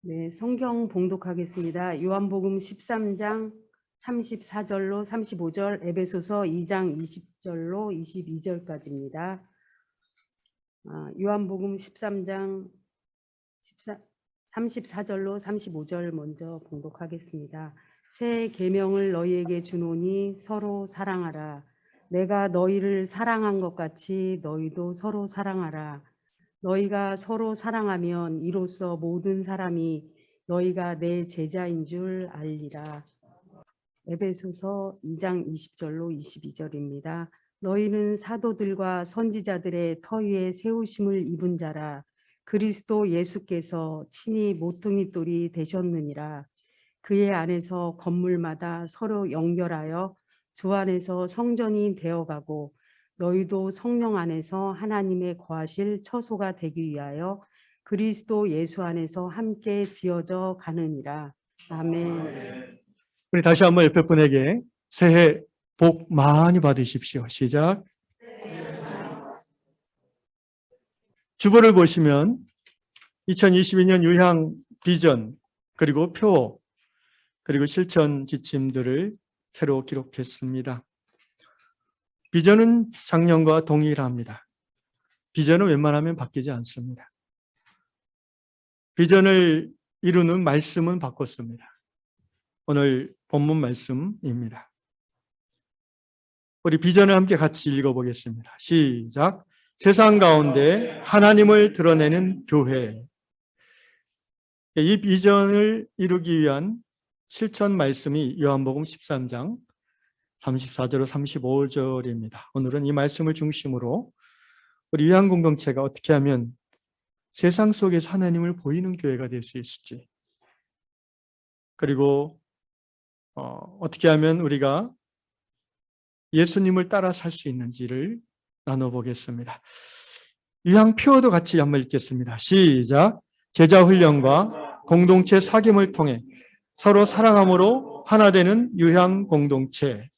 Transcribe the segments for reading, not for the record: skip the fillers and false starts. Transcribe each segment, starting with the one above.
네, 성경 봉독하겠습니다. 요한복음 13장 34절로 35절, 에베소서 2장 20절로 22절까지입니다. 요한복음 13장 34절로 35절 먼저 봉독하겠습니다. 새 계명을 너희에게 주노니 서로 사랑하라. 내가 너희를 사랑한 것 같이 너희도 서로 사랑하라. 너희가 서로 사랑하면 이로써 모든 사람이 너희가 내 제자인 줄 알리라. 에베소서 2장 20절로 22절입니다. 너희는 사도들과 선지자들의 터 위에 세우심을 입은 자라. 그리스도 예수께서 친히 모퉁이 돌이 되셨느니라. 그의 안에서 건물마다 서로 연결하여 주 안에서 성전이 되어가고 너희도 성령 안에서 하나님의 거하실 처소가 되기 위하여 그리스도 예수 안에서 함께 지어져 가느니라. 아멘. 우리 다시 한번 옆에 분에게 새해 복 많이 받으십시오. 시작. 주보를 보시면 2022년 유향 비전 그리고 표 그리고 실천 지침들을 새로 기록했습니다. 비전은 작년과 동일합니다. 비전은 웬만하면 바뀌지 않습니다. 비전을 이루는 말씀은 바꿨습니다. 오늘 본문 말씀입니다. 우리 비전을 함께 같이 읽어보겠습니다. 시작. 세상 가운데 하나님을 드러내는 교회. 이 비전을 이루기 위한 실천 말씀이 요한복음 13장 34절로 35절입니다. 오늘은 이 말씀을 중심으로 우리 유한 공동체가 어떻게 하면 세상 속에서 하나님을 보이는 교회가 될 수 있을지, 그리고 어떻게 하면 우리가 예수님을 따라 살 수 있는지를 나눠보겠습니다. 유향표도 같이 한번 읽겠습니다. 시작. 제자 훈련과 공동체 사귐을 통해 서로 사랑함으로 하나 되는 유향 공동체.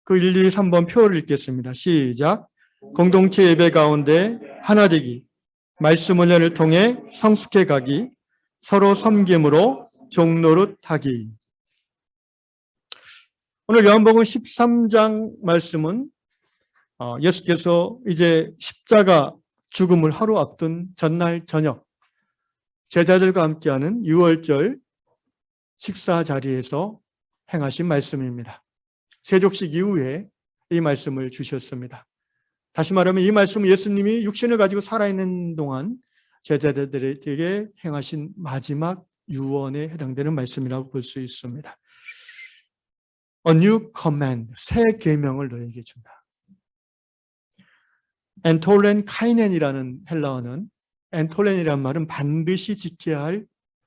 그 1, 2, 3번 표를 읽겠습니다. 시작. 공동체 예배 가운데 하나 되기, 말씀 훈련을 통해 성숙해 가기, 서로 섬김으로 종노릇하기. 오늘 요한복음 13장 말씀은 예수께서 이제 십자가 죽음을 하루 앞둔 전날 저녁 제자들과 함께하는 유월절 식사 자리에서 행하신 말씀입니다. 세족식 이후에 이 말씀을 주셨습니다. 다시 말하면 이 말씀은 예수님이 육신을 가지고 살아있는 동안 제자들에게 행하신 마지막 유언에 해당되는 말씀이라고 볼 수 있습니다. A new command, 새 계명을 너에게 준다. 엔톨렌 카이넨이라는 헬라어는, 엔톨렌이라는 말은 반드시 지켜야 할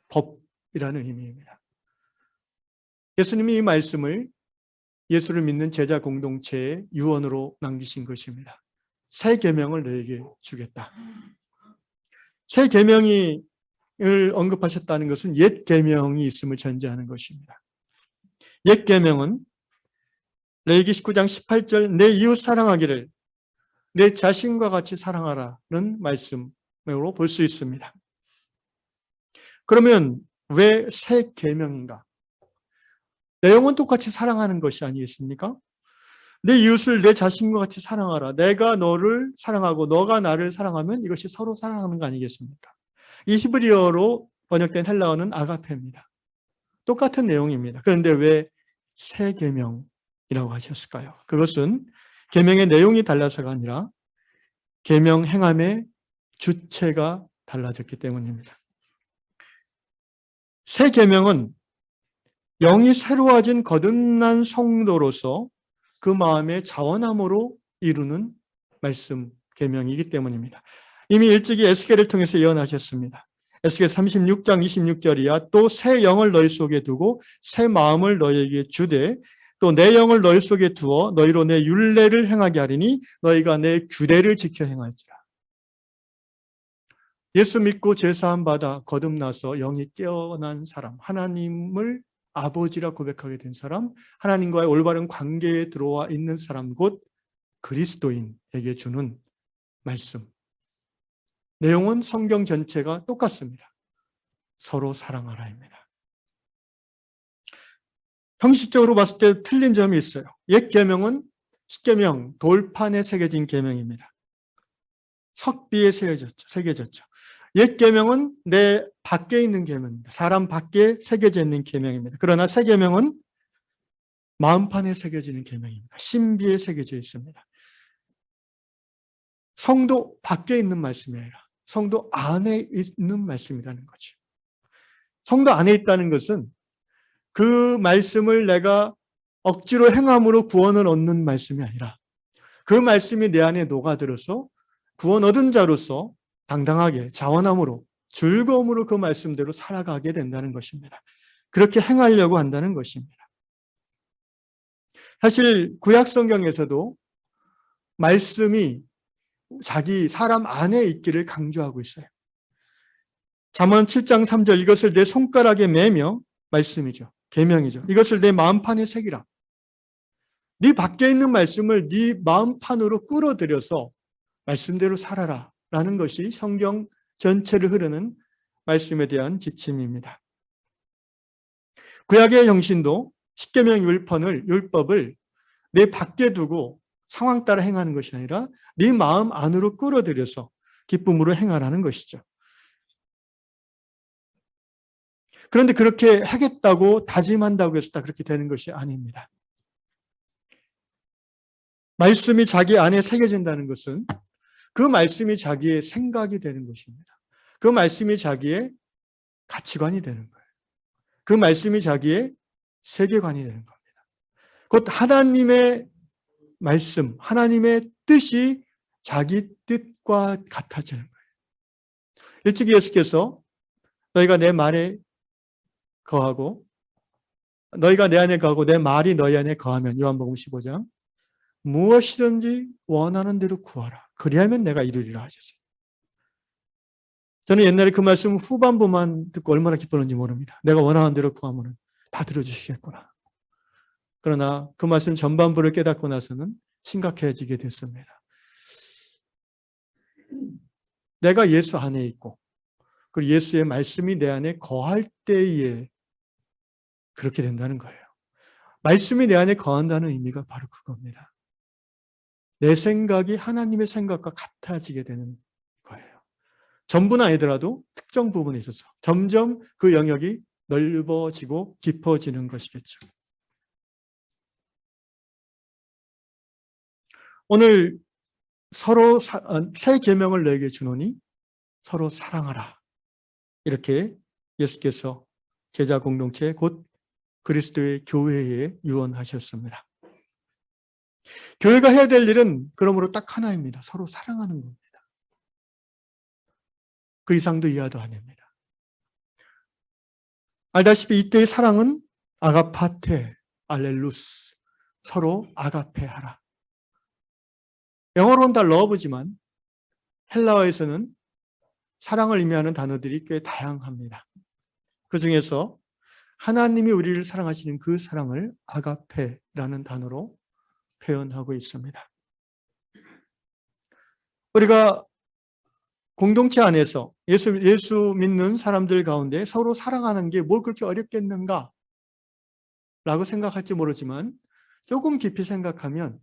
법이라는 의미입니다. 예수님이 이 말씀을 예수를 믿는 제자 공동체의 유언으로 남기신 것입니다. 새 계명을 너에게 주겠다. 새 계명을 언급하셨다는 것은 옛 계명이 있음을 전제하는 것입니다. 옛 계명은 레위기 19장 18절 내 이웃 사랑하기를 내 자신과 같이 사랑하라는 말씀으로 볼 수 있습니다. 그러면 왜 새 계명인가? 내용은 똑같이 사랑하는 것이 아니겠습니까? 내 이웃을 내 자신과 같이 사랑하라. 내가 너를 사랑하고 너가 나를 사랑하면 이것이 서로 사랑하는 거 아니겠습니까? 이 히브리어로 번역된 헬라어는 아가페입니다. 똑같은 내용입니다. 그런데 왜 새 계명이라고 하셨을까요? 그것은 계명의 내용이 달라서가 아니라 계명 행함의 주체가 달라졌기 때문입니다. 새 계명은 영이 새로워진 거듭난 성도로서 그 마음의 자원함으로 이루는 말씀 계명이기 때문입니다. 이미 일찍이 에스겔을 통해서 예언하셨습니다. 에스겔 36장 26절이야 또 새 영을 너희 속에 두고 새 마음을 너희에게 주되 또 내 영을 너희 속에 두어 너희로 내 율례를 행하게 하리니 너희가 내 규례를 지켜 행할지라. 예수 믿고 제사함 받아 거듭나서 영이 깨어난 사람, 하나님을 아버지라 고백하게 된 사람, 하나님과의 올바른 관계에 들어와 있는 사람, 곧 그리스도인에게 주는 말씀. 내용은 성경 전체가 똑같습니다. 서로 사랑하라입니다. 형식적으로 봤을 때 틀린 점이 있어요. 옛 계명은 십계명 돌판에 새겨진 계명입니다. 석비에 새겨졌죠. 옛 계명은 내 밖에 있는 계명입니다. 사람 밖에 새겨져 있는 계명입니다. 그러나 새 계명은 마음판에 새겨지는 계명입니다. 신비에 새겨져 있습니다. 성도 밖에 있는 말씀이 아니라 성도 안에 있는 말씀이라는 거죠. 성도 안에 있다는 것은 그 말씀을 내가 억지로 행함으로 구원을 얻는 말씀이 아니라 그 말씀이 내 안에 녹아들어서 구원 얻은 자로서 당당하게 자원함으로 즐거움으로 그 말씀대로 살아가게 된다는 것입니다. 그렇게 행하려고 한다는 것입니다. 사실 구약 성경에서도 말씀이 자기 사람 안에 있기를 강조하고 있어요. 잠언 7장 3절 이것을 내 손가락에 매며 말씀이죠. 계명이죠. 이것을 내 마음판에 새기라. 네 밖에 있는 말씀을 네 마음판으로 끌어들여서 말씀대로 살아라 라는 것이 성경 전체를 흐르는 말씀에 대한 지침입니다. 구약의 정신도 십계명 율법을 내 밖에 두고 상황 따라 행하는 것이 아니라 네 마음 안으로 끌어들여서 기쁨으로 행하라는 것이죠. 그런데 그렇게 하겠다고 다짐한다고 해서 다 그렇게 되는 것이 아닙니다. 말씀이 자기 안에 새겨진다는 것은 그 말씀이 자기의 생각이 되는 것입니다. 그 말씀이 자기의 가치관이 되는 거예요. 그 말씀이 자기의 세계관이 되는 겁니다. 곧 하나님의 말씀, 하나님의 뜻이 자기 뜻과 같아지는 거예요. 일찍이 예수께서 너희가 내 말에 거하고 너희가 내 안에 거하고 내 말이 너희 안에 거하면 요한복음 15장 무엇이든지 원하는 대로 구하라. 그리하면 내가 이루리라 하셨어요. 저는 옛날에 그 말씀 후반부만 듣고 얼마나 기뻤는지 모릅니다. 내가 원하는 대로 구하면 다 들어주시겠구나. 그러나 그 말씀 전반부를 깨닫고 나서는 심각해지게 됐습니다. 내가 예수 안에 있고 그리고 예수의 말씀이 내 안에 거할 때에 그렇게 된다는 거예요. 말씀이 내 안에 거한다는 의미가 바로 그겁니다. 내 생각이 하나님의 생각과 같아지게 되는 거예요. 전부는 아니더라도 특정 부분에 있어서 점점 그 영역이 넓어지고 깊어지는 것이겠죠. 오늘 서로 새 계명을 너에게 주노니 서로 사랑하라. 이렇게 예수께서 제자 공동체 곧 그리스도의 교회에 유언하셨습니다. 교회가 해야 될 일은 그러므로 딱 하나입니다. 서로 사랑하는 겁니다. 그 이상도 이하도 아닙니다. 알다시피 이때의 사랑은 아가파테, 알렐루스, 서로 아가페하라. 영어로는 다 러브지만 헬라어에서는 사랑을 의미하는 단어들이 꽤 다양합니다. 그 중에서 하나님이 우리를 사랑하시는 그 사랑을 아가페라는 단어로 표현하고 있습니다. 우리가 공동체 안에서 예수 믿는 사람들 가운데 서로 사랑하는 게 뭘 그렇게 어렵겠는가 라고 생각할지 모르지만 조금 깊이 생각하면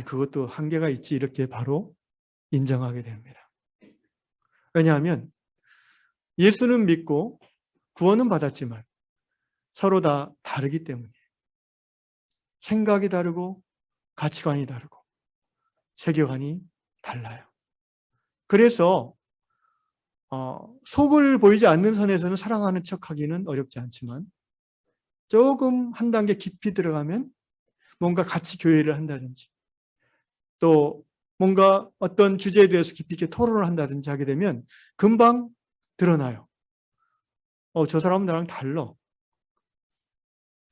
그것도 한계가 있지 이렇게 바로 인정하게 됩니다. 왜냐하면 예수는 믿고 구원은 받았지만 서로 다 다르기 때문에 생각이 다르고 가치관이 다르고 세계관이 달라요. 그래서 속을 보이지 않는 선에서는 사랑하는 척하기는 어렵지 않지만 조금 한 단계 깊이 들어가면 뭔가 같이 교회를 한다든지 또 뭔가 어떤 주제에 대해서 깊이 있게 토론을 한다든지 하게 되면 금방 드러나요. 저 사람은 나랑 달라.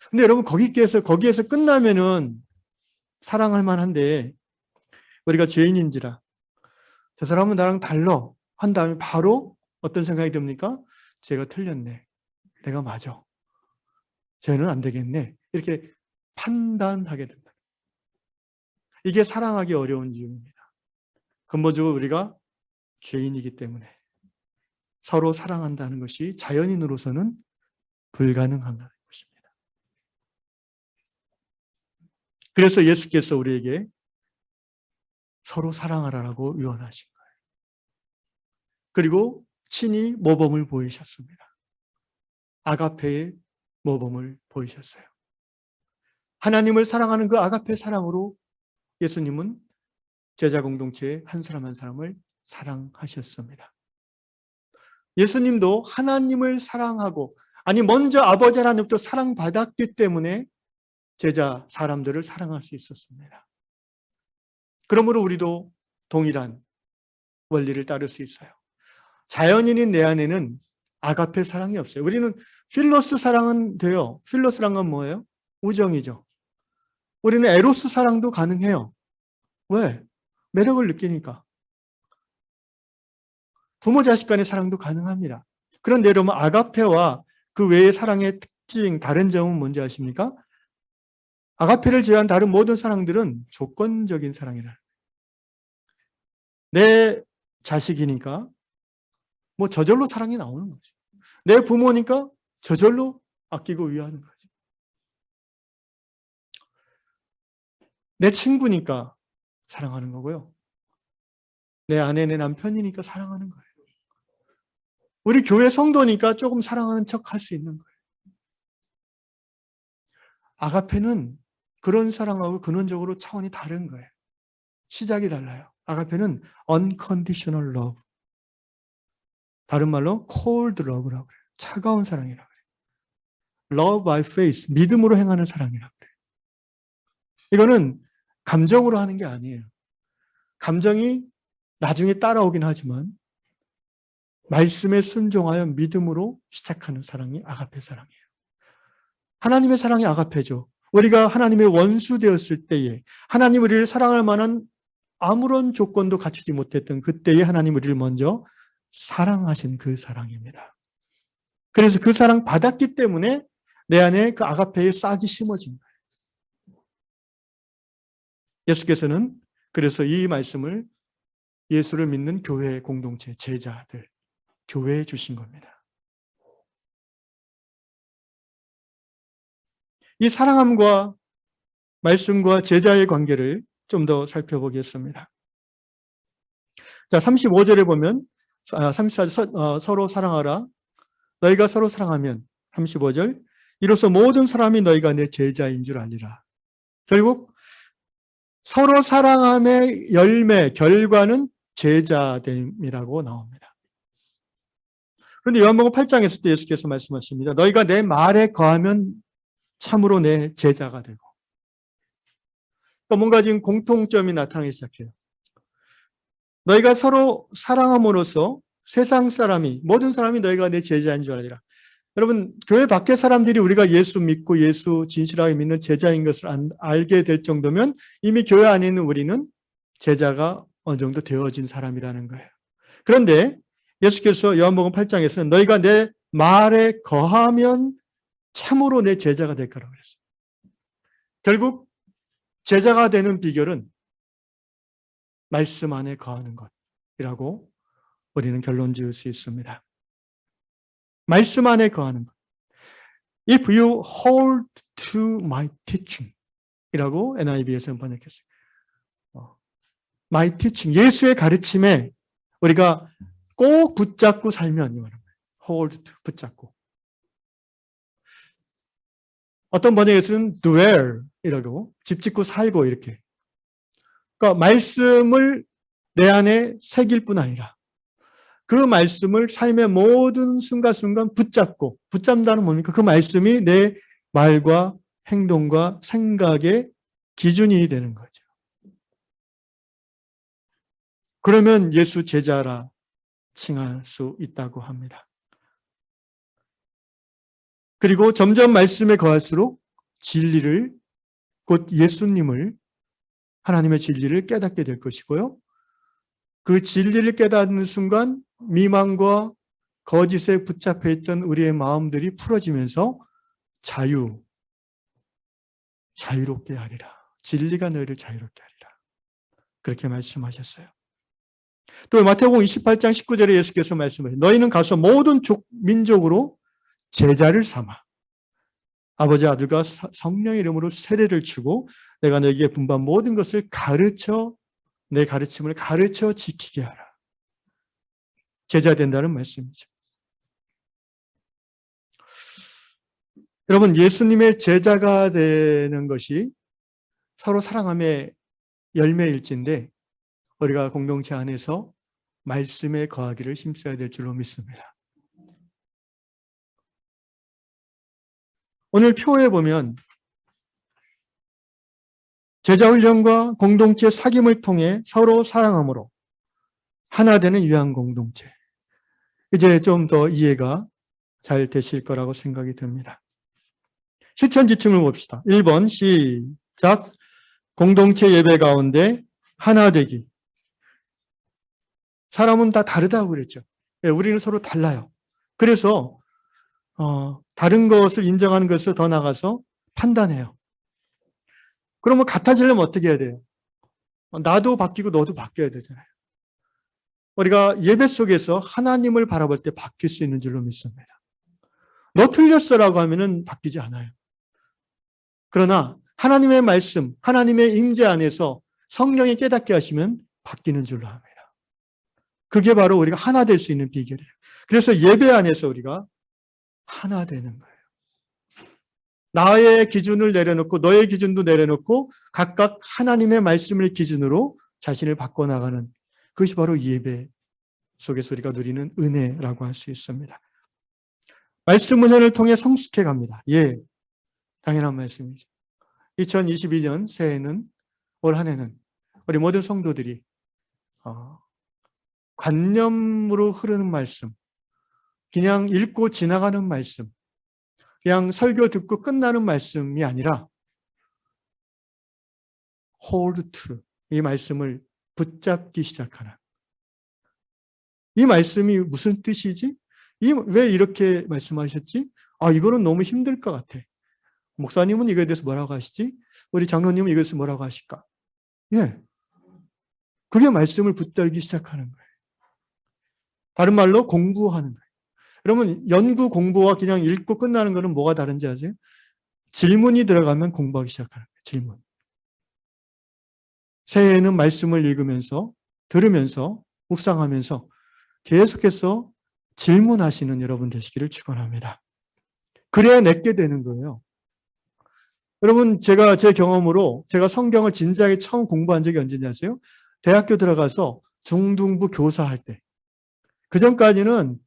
근데 여러분 거기에서 끝나면은 사랑할 만한데 우리가 죄인인지라 저 사람은 나랑 달라 한 다음에 바로 어떤 생각이 듭니까? 제가 틀렸네. 내가 맞아. 쟤는 안 되겠네. 이렇게 판단하게 된다. 이게 사랑하기 어려운 이유입니다. 근본적으로 우리가 죄인이기 때문에 서로 사랑한다는 것이 자연인으로서는 불가능한 것입니다. 그래서 예수께서 우리에게 서로 사랑하라라고 유언하신 거예요. 그리고 친히 모범을 보이셨습니다. 아가페의 모범을 보이셨어요. 하나님을 사랑하는 그 아가페 사랑으로 예수님은 제자 공동체의 한 사람 한 사람을 사랑하셨습니다. 예수님도 하나님을 사랑하고, 아니 먼저 아버지 하나님부터 사랑받았기 때문에 제자 사람들을 사랑할 수 있었습니다. 그러므로 우리도 동일한 원리를 따를 수 있어요. 자연인인 내 안에는 아가페 사랑이 없어요. 우리는 필로스 사랑은 돼요. 필로스란 뭐예요? 우정이죠. 우리는 에로스 사랑도 가능해요. 왜? 매력을 느끼니까. 부모 자식 간의 사랑도 가능합니다. 그런데 여러분, 아가페와 그 외의 사랑의 특징, 다른 점은 뭔지 아십니까? 아가페를 제외한 다른 모든 사랑들은 조건적인 사랑이라. 내 자식이니까 뭐 저절로 사랑이 나오는 거죠. 내 부모니까 저절로 아끼고 위하는 거죠. 내 친구니까 사랑하는 거고요. 내 아내, 내 남편이니까 사랑하는 거예요. 우리 교회 성도니까 조금 사랑하는 척 할 수 있는 거예요. 아가페는 그런 사랑하고 근원적으로 차원이 다른 거예요. 시작이 달라요. 아가페는 unconditional love. 다른 말로 cold love라고 그래요. 차가운 사랑이라고 그래요. love by faith, 믿음으로 행하는 사랑이라고 그래요. 이거는 감정으로 하는 게 아니에요. 감정이 나중에 따라오긴 하지만 말씀에 순종하여 믿음으로 시작하는 사랑이 아가페 사랑이에요. 하나님의 사랑이 아가페죠. 우리가 하나님의 원수 되었을 때에 하나님 우리를 사랑할 만한 아무런 조건도 갖추지 못했던 그때에 하나님 우리를 먼저 사랑하신 그 사랑입니다. 그래서 그 사랑 받았기 때문에 내 안에 그 아가페의 싹이 심어진 거예요. 예수께서는 그래서 이 말씀을 예수를 믿는 교회 공동체, 제자들, 교회에 주신 겁니다. 이 사랑함과 말씀과 제자의 관계를 좀 더 살펴보겠습니다. 자, 35절에 보면 34절 서로 사랑하라. 너희가 서로 사랑하면 35절 이로써 모든 사람이 너희가 내 제자인 줄 알리라. 결국 서로 사랑함의 열매, 결과는 제자됨이라고 나옵니다. 그런데 요한복음 8장에서 또 예수께서 말씀하십니다. 너희가 내 말에 거하면 참으로 내 제자가 되고. 또 뭔가 지금 공통점이 나타나기 시작해요. 너희가 서로 사랑함으로써 세상 사람이, 모든 사람이 너희가 내 제자인 줄 알리라. 여러분, 교회 밖의 사람들이 우리가 예수 믿고 예수 진실하게 믿는 제자인 것을 알게 될 정도면 이미 교회 안에 있는 우리는 제자가 어느 정도 되어진 사람이라는 거예요. 그런데 예수께서 요한복음 8장에서는 너희가 내 말에 거하면 참으로 내 제자가 될 거라고 그랬어요. 결국 제자가 되는 비결은 말씀 안에 거하는 것이라고 우리는 결론 지을 수 있습니다. 말씀 안에 거하는 것. If you hold to my teaching 이라고 NIV에서는 번역했어요. My teaching, 예수의 가르침에 우리가 꼭 붙잡고 살면, hold to, 붙잡고. 어떤 번역에서는 dwell 이라고, 집 짓고 살고 이렇게. 그러니까 말씀을 내 안에 새길 뿐 아니라 그 말씀을 삶의 모든 순간순간 붙잡고, 붙잡는다는 뭡니까? 그 말씀이 내 말과 행동과 생각의 기준이 되는 거죠. 그러면 예수 제자라 칭할 수 있다고 합니다. 그리고 점점 말씀에 거할수록 진리를, 곧 예수님을, 하나님의 진리를 깨닫게 될 것이고요. 그 진리를 깨닫는 순간 미망과 거짓에 붙잡혀 있던 우리의 마음들이 풀어지면서 자유롭게 하리라. 진리가 너희를 자유롭게 하리라. 그렇게 말씀하셨어요. 또 마태복음 28장 19절에 예수께서 말씀하신 너희는 가서 모든 민족으로 제자를 삼아 아버지 아들과 성령의 이름으로 세례를 주고 내가 너에게 분부한 모든 것을 가르쳐 내 가르침을 가르쳐 지키게 하라. 제자 된다는 말씀이죠. 여러분 예수님의 제자가 되는 것이 서로 사랑함의 열매일진데 우리가 공동체 안에서 말씀에 거하기를 힘써야 될 줄로 믿습니다. 오늘 표에 보면 제자훈련과 공동체 사귐을 통해 서로 사랑함으로 하나 되는 유한 공동체. 이제 좀 더 이해가 잘 되실 거라고 생각이 듭니다. 실천 지침을 봅시다. 1번 시작. 공동체 예배 가운데 하나 되기. 사람은 다 다르다고 그랬죠. 우리는 서로 달라요. 그래서 다른 것을 인정하는 것을 더 나가서 판단해요. 그러면 같아지려면 어떻게 해야 돼요? 나도 바뀌고 너도 바뀌어야 되잖아요. 우리가 예배 속에서 하나님을 바라볼 때 바뀔 수 있는 줄로 믿습니다. 너 틀렸어라고 하면은 바뀌지 않아요. 그러나 하나님의 말씀, 하나님의 임재 안에서 성령이 깨닫게 하시면 바뀌는 줄로 합니다. 그게 바로 우리가 하나 될 수 있는 비결이에요. 그래서 예배 안에서 우리가 하나 되는 거예요. 나의 기준을 내려놓고 너의 기준도 내려놓고 각각 하나님의 말씀을 기준으로 자신을 바꿔나가는 그것이 바로 예배 속에서 우리가 누리는 은혜라고 할 수 있습니다. 말씀 은혜를 통해 성숙해 갑니다. 예, 당연한 말씀이죠. 2022년 새해는 올 한 해는 우리 모든 성도들이 관념으로 흐르는 말씀, 그냥 읽고 지나가는 말씀, 그냥 설교 듣고 끝나는 말씀이 아니라 hold true, 이 말씀을 붙잡기 시작하는 이 말씀이 무슨 뜻이지? 왜 이렇게 말씀하셨지? 이거는 너무 힘들 것 같아. 목사님은 이거에 대해서 뭐라고 하시지? 우리 장로님은 이거에 대해서 뭐라고 하실까? 예. 그게 말씀을 붙들기 시작하는 거예요. 다른 말로 공부하는 거예요. 여러분, 연구 공부와 그냥 읽고 끝나는 거는 뭐가 다른지 아세요? 질문이 들어가면 공부하기 시작하는 거예요. 질문. 새해에는 말씀을 읽으면서, 들으면서, 묵상하면서 계속해서 질문하시는 여러분 되시기를 축원합니다. 그래야 내게 되는 거예요. 여러분, 제가 제 경험으로 제가 성경을 진지하게 처음 공부한 적이 언제인지 아세요? 대학교 들어가서 중등부 교사할 때. 그 전까지는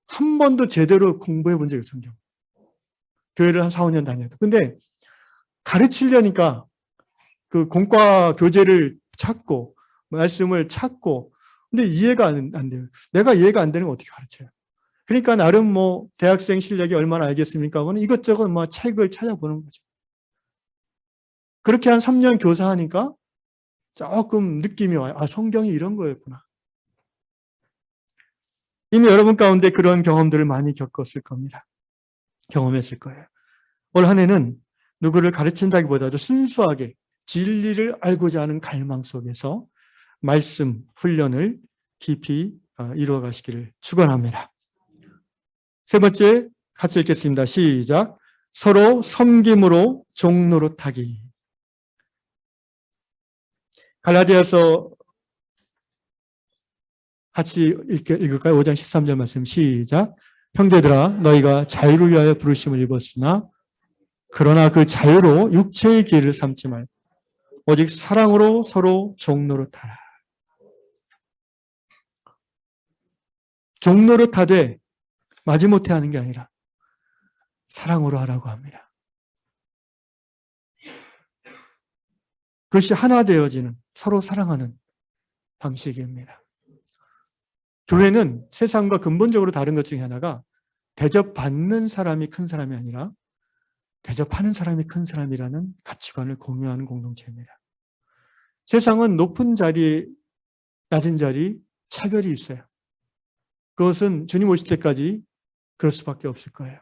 한 번도 제대로 공부해 본 적이 없어요, 성경. 교회를 한 4, 5년 다녀도. 근데 가르치려니까 그 공과 교재를 찾고, 말씀을 찾고, 근데 이해가 안 돼요. 내가 이해가 안 되는 거 어떻게 가르쳐요? 그러니까 나름 대학생 실력이 얼마나 알겠습니까? 하면 이것저것 책을 찾아보는 거죠. 그렇게 한 3년 교사하니까 조금 느낌이 와요. 성경이 이런 거였구나. 이미 여러분 가운데 그런 경험들을 많이 겪었을 겁니다. 경험했을 거예요. 올 한 해는 누구를 가르친다기보다도 순수하게 진리를 알고자 하는 갈망 속에서 말씀 훈련을 깊이 이루어 가시기를 축원합니다. 세 번째 같이 읽겠습니다. 시작. 서로 섬김으로 종노릇하기. 갈라디아서 같이 읽을까요? 5장 13절 말씀 시작. 형제들아 너희가 자유를 위하여 부르심을 입었으나 그러나 그 자유로 육체의 기회를 삼지 말고 오직 사랑으로 서로 종노릇하라. 종노릇하되 마지못해 하는 게 아니라 사랑으로 하라고 합니다. 그것이 하나 되어지는 서로 사랑하는 방식입니다. 교회는 세상과 근본적으로 다른 것 중에 하나가 대접받는 사람이 큰 사람이 아니라 대접하는 사람이 큰 사람이라는 가치관을 공유하는 공동체입니다. 세상은 높은 자리, 낮은 자리 차별이 있어요. 그것은 주님 오실 때까지 그럴 수밖에 없을 거예요.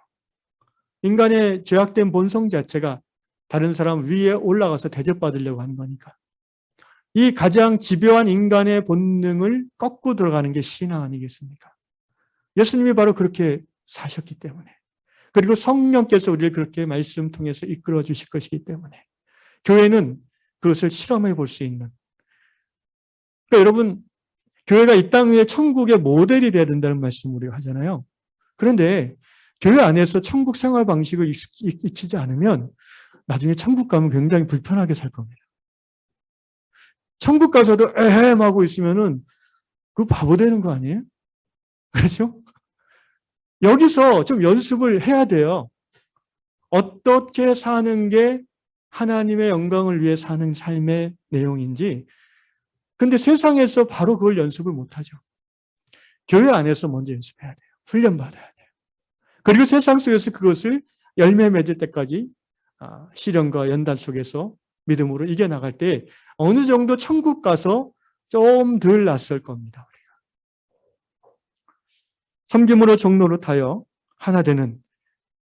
인간의 죄악된 본성 자체가 다른 사람 위에 올라가서 대접받으려고 하는 거니까. 이 가장 집요한 인간의 본능을 꺾고 들어가는 게 신앙 아니겠습니까? 예수님이 바로 그렇게 사셨기 때문에, 그리고 성령께서 우리를 그렇게 말씀 통해서 이끌어 주실 것이기 때문에 교회는 그것을 실험해 볼 수 있는, 그러니까 여러분, 교회가 이 땅 위에 천국의 모델이 돼야 된다는 말씀을 우리가 하잖아요. 그런데 교회 안에서 천국 생활 방식을 익히지 않으면 나중에 천국 가면 굉장히 불편하게 살 겁니다. 천국 가서도 에헴 하고 있으면은 그 바보 되는 거 아니에요? 그렇죠? 여기서 좀 연습을 해야 돼요. 어떻게 사는 게 하나님의 영광을 위해 사는 삶의 내용인지. 근데 세상에서 바로 그걸 연습을 못하죠. 교회 안에서 먼저 연습해야 돼요. 훈련받아야 돼요. 그리고 세상 속에서 그것을 열매 맺을 때까지 시련과 연단 속에서 믿음으로 이겨나갈 때 어느 정도 천국 가서 좀 덜 낯설 겁니다. 섬김으로 종로로 타여 하나 되는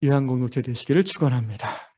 유한 공동체 되시기를 축원합니다.